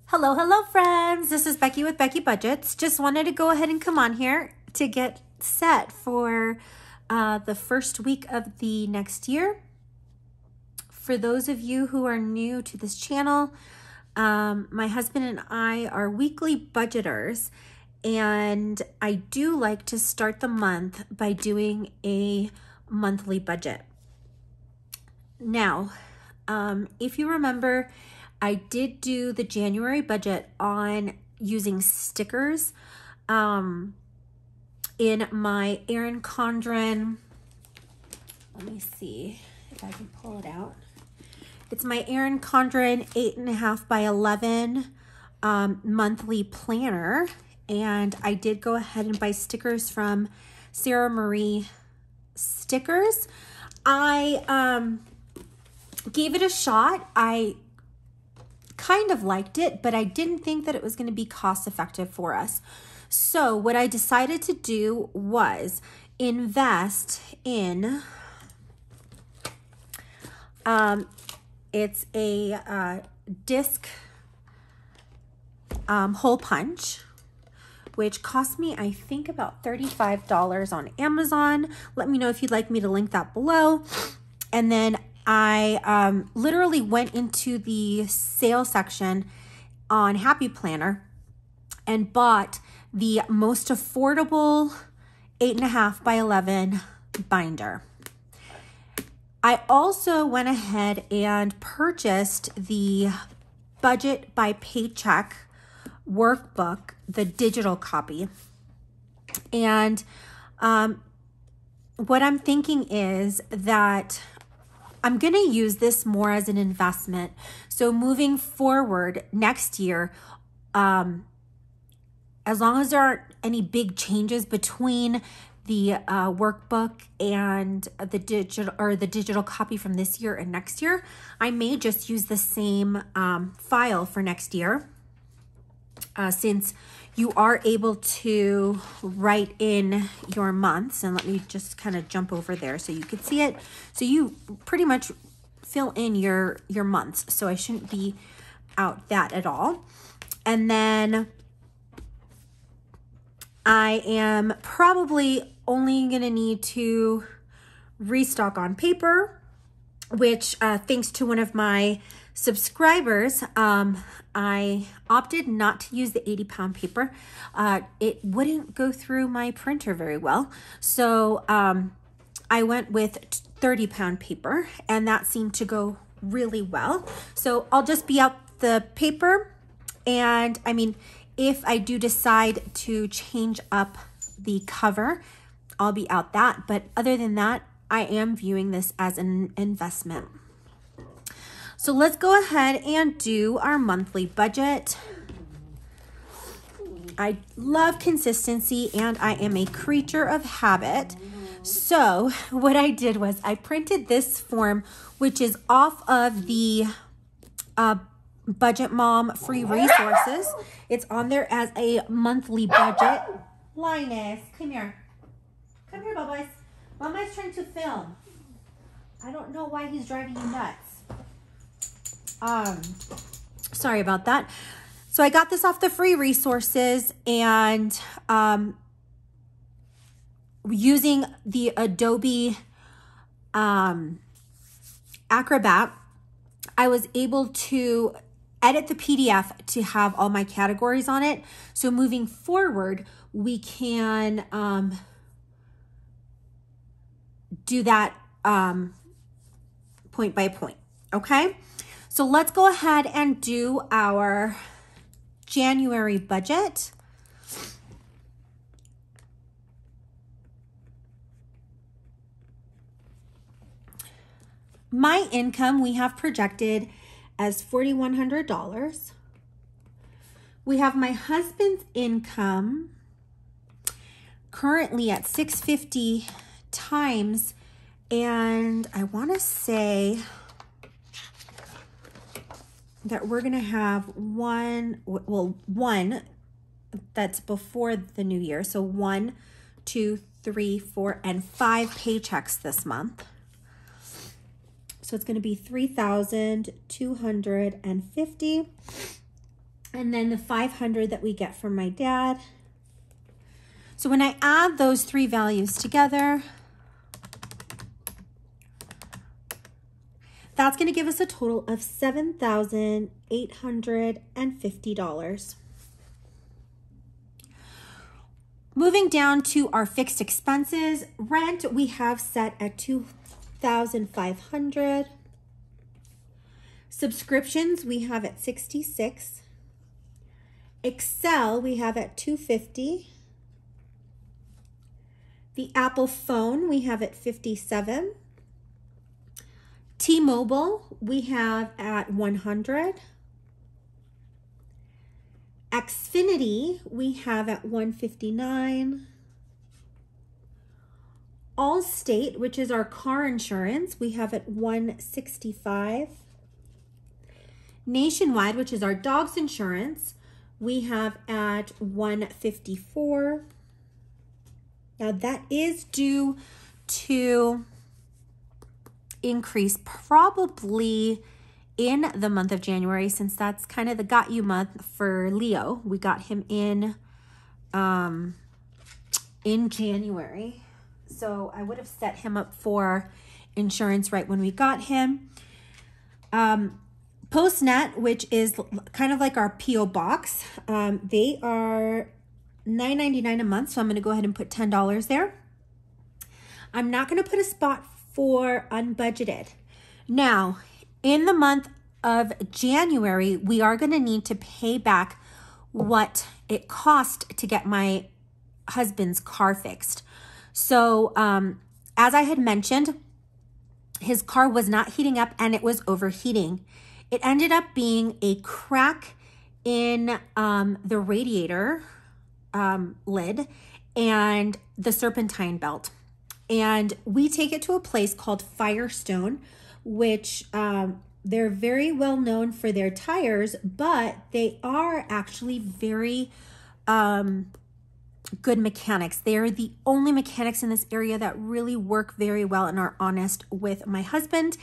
Hello, friends. This is Becky with Becky Budgets. Just wanted to go ahead and come on here to get set for the first week of the next year. For those of you who are new to this channel, my husband and I are weekly budgeters, and I do like to start the month by doing a monthly budget. Now, if you remember, I did do the January budget on using stickers in my Erin Condren. Let me see if I can pull it out. It's my Erin Condren 8.5 by 11 monthly planner. And I did go ahead and buy stickers from Sarah Marie Stickers. I gave it a shot. I kind of liked it, but I didn't think that it was going to be cost effective for us. So what I decided to do was invest in, it's a disc hole punch, which cost me, I think, about $35 on Amazon. Let me know if you'd like me to link that below. And then I literally went into the sale section on Happy Planner and bought the most affordable 8.5 by 11 binder. I also went ahead and purchased the Budget by Paycheck workbook, the digital copy. And what I'm thinking is that I'm going to use this more as an investment. So moving forward next year, as long as there aren't any big changes between the workbook and the digital copy from this year and next year, I may just use the same file for next year, since you are able to write in your months. And let me just kind of jump over there so you can see it. So you pretty much fill in your months. So I shouldn't be out that at all. And then I am probably only going to need to restock on paper, which thanks to one of my subscribers, I opted not to use the 80-pound paper. It wouldn't go through my printer very well. So I went with 30-pound paper, and that seemed to go really well. So I'll just be out the paper. And I mean, if I do decide to change up the cover, I'll be out that. But other than that, I am viewing this as an investment. So let's go ahead and do our monthly budget. I love consistency, and I am a creature of habit. So what I did was I printed this form, which is off of the Budget Mom free resources. It's on there as a monthly budget. Linus, come here. Come here, Bubbles. Mama's trying to film. I don't know why he's driving you nuts. Sorry about that. So I got this off the free resources, and using the Adobe Acrobat, I was able to edit the PDF to have all my categories on it. So moving forward, we can do that point by point, okay? So let's go ahead and do our January budget. My income we have projected as $4,100. We have my husband's income currently at $650 times, and I want to say that we're going to have one that's before the new year. So 1, 2, 3, 4, and 5 paychecks this month. So it's going to be $3,250. and then the $500 that we get from my dad. So when I add those three values together, that's going to give us a total of $7,850. Moving down to our fixed expenses, rent we have set at $2,500. Subscriptions we have at $66. Excel we have at $250. The Apple phone we have at $57. T-Mobile we have at $100. Xfinity we have at $159. Allstate, which is our car insurance, we have at $165. Nationwide, which is our dog's insurance, we have at $154. Now that is due to increase probably in the month of January, since that's kind of the got you month for Leo. We got him in January. So I would have set him up for insurance right when we got him. PostNet, which is kind of like our P.O. box, they are $9.99 a month. So I'm going to go ahead and put $10 there. I'm not going to put a spot for unbudgeted. Now, in the month of January, we are going to need to pay back what it cost to get my husband's car fixed. So, as I had mentioned, his car was not heating up and it was overheating. It ended up being a crack in the radiator lid and the serpentine belt. And we take it to a place called Firestone, which they're very well known for their tires, but they are actually very good mechanics. They're the only mechanics in this area that really work very well and are honest with my husband.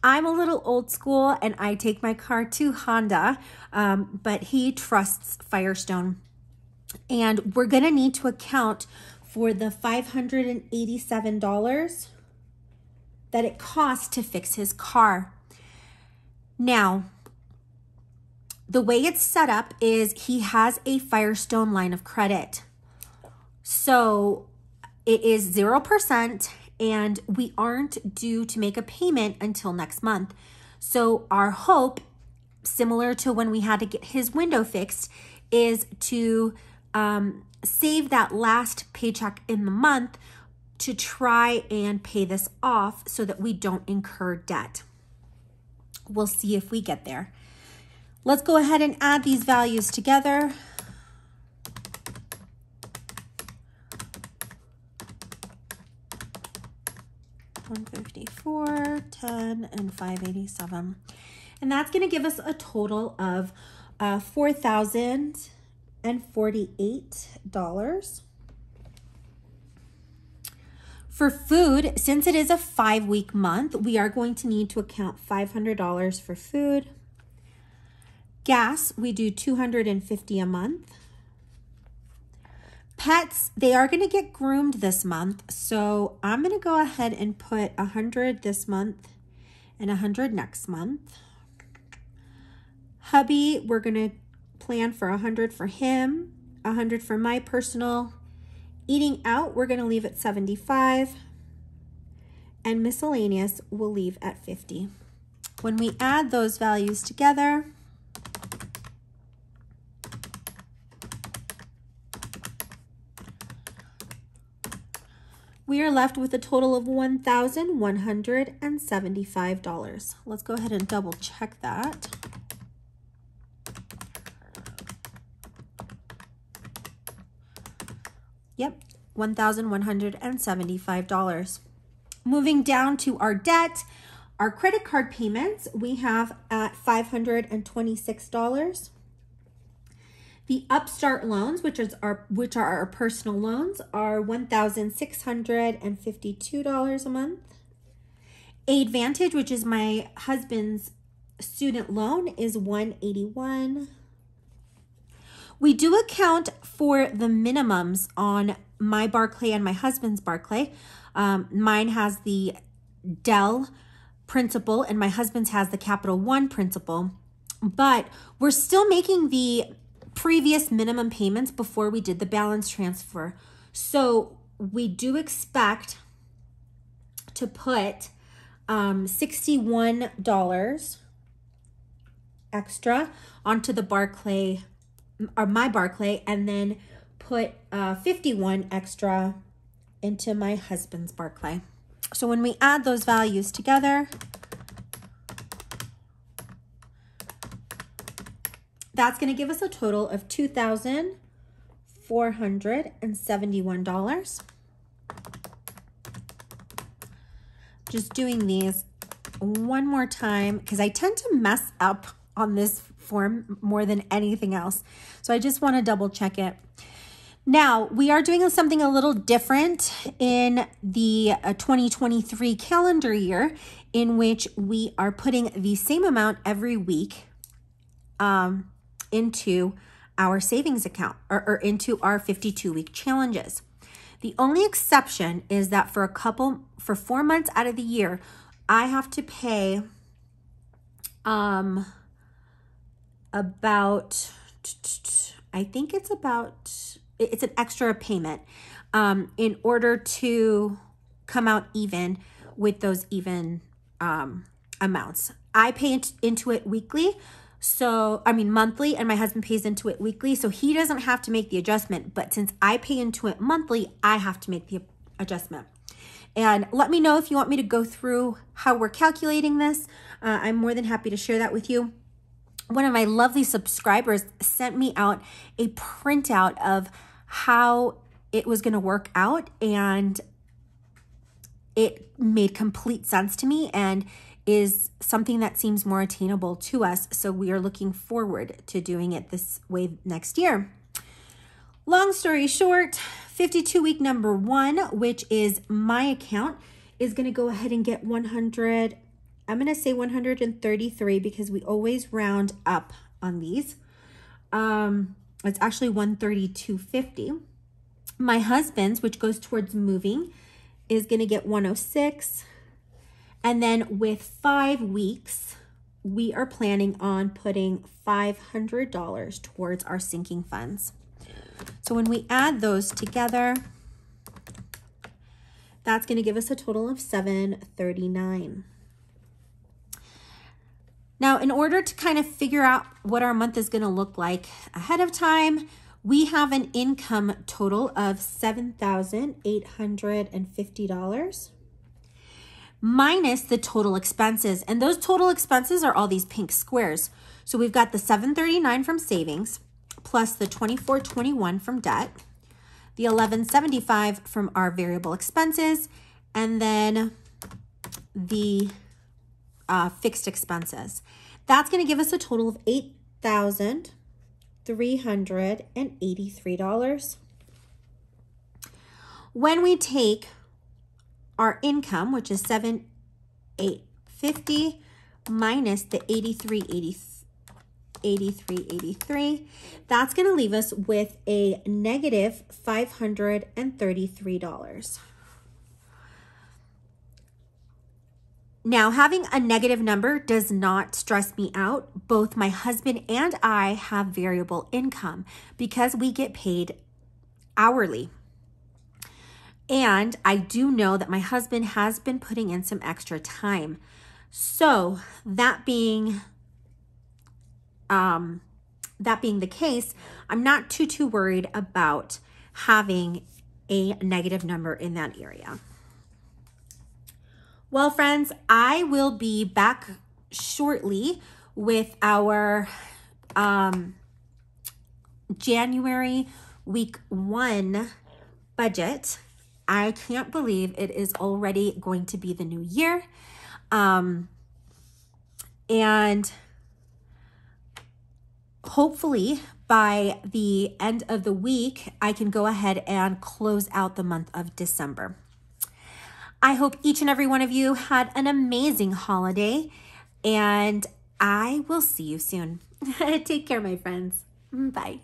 I'm a little old school and I take my car to Honda, but he trusts Firestone. And we're going to need to account for the $587 that it costs to fix his car. Now, the way it's set up is he has a Firestone line of credit. So it is 0% and we aren't due to make a payment until next month. So our hope, similar to when we had to get his window fixed, is to save that last paycheck in the month to try and pay this off so that we don't incur debt. We'll see if we get there. Let's go ahead and add these values together. $154, $10, and $587. And that's going to give us a total of $4,048. For food, since it is a 5-week month, we are going to need to account $500 for food. Gas, we do $250 a month. Pets, they are going to get groomed this month, so I'm going to go ahead and put $100 this month and $100 next month. Hubby, we're going to plan for $100 for him, $100 for my personal. Eating out, we're going to leave at $75, and miscellaneous we'll leave at $50. When we add those values together, we are left with a total of $1,175. Let's go ahead and double check that. Yep, $1,175. Moving down to our debt, our credit card payments, we have at $526. The Upstart loans, which are our personal loans, are $1,652 a month. Advantage, which is my husband's student loan, is $181. We do account for the minimums on my Barclay and my husband's Barclay. Mine has the Dell principal and my husband's has the Capital One principal, but we're still making the previous minimum payments before we did the balance transfer. So we do expect to put $61 extra onto the Barclay, or my Barclay, and then put 51 extra into my husband's Barclay. So when we add those values together, that's going to give us a total of $2,471. Just doing these one more time because I tend to mess up on this form more than anything else. So I just want to double check it. Now, we are doing something a little different in the 2023 calendar year, in which we are putting the same amount every week into our savings account, or into our 52-week challenges. The only exception is that for 4 months out of the year, I have to pay about, I think it's an extra payment in order to come out even with those even amounts. I pay into it weekly, monthly, and my husband pays into it weekly, so he doesn't have to make the adjustment. But since I pay into it monthly, I have to make the adjustment. And let me know if you want me to go through how we're calculating this. I'm more than happy to share that with you. One of my lovely subscribers sent me out a printout of how it was going to work out, and it made complete sense to me and is something that seems more attainable to us. So we are looking forward to doing it this way next year. Long story short, 52-week number 1, which is my account, is going to go ahead and get 100. I'm going to say 133 because we always round up on these. It's actually 132.50. My husband's, which goes towards moving, is going to get 106. And then with 5 weeks, we are planning on putting $500 towards our sinking funds. So when we add those together, that's going to give us a total of $739. Now, in order to kind of figure out what our month is going to look like ahead of time, we have an income total of $7,850 minus the total expenses. And those total expenses are all these pink squares. So we've got the $739 from savings, plus the $2421 from debt, the $1175 from our variable expenses, and then the fixed expenses. That's going to give us a total of $8,383. When we take our income, which is $7,850 minus the $83.83, that's going to leave us with a negative $533. Now, having a negative number does not stress me out. Both my husband and I have variable income because we get paid hourly. And I do know that my husband has been putting in some extra time. So that being the case, I'm not too worried about having a negative number in that area. Well, friends, I will be back shortly with our January week 1 budget. I can't believe it is already going to be the new year. And hopefully by the end of the week, I can go ahead and close out the month of December. I hope each and every one of you had an amazing holiday, and I will see you soon. Take care, my friends. Bye.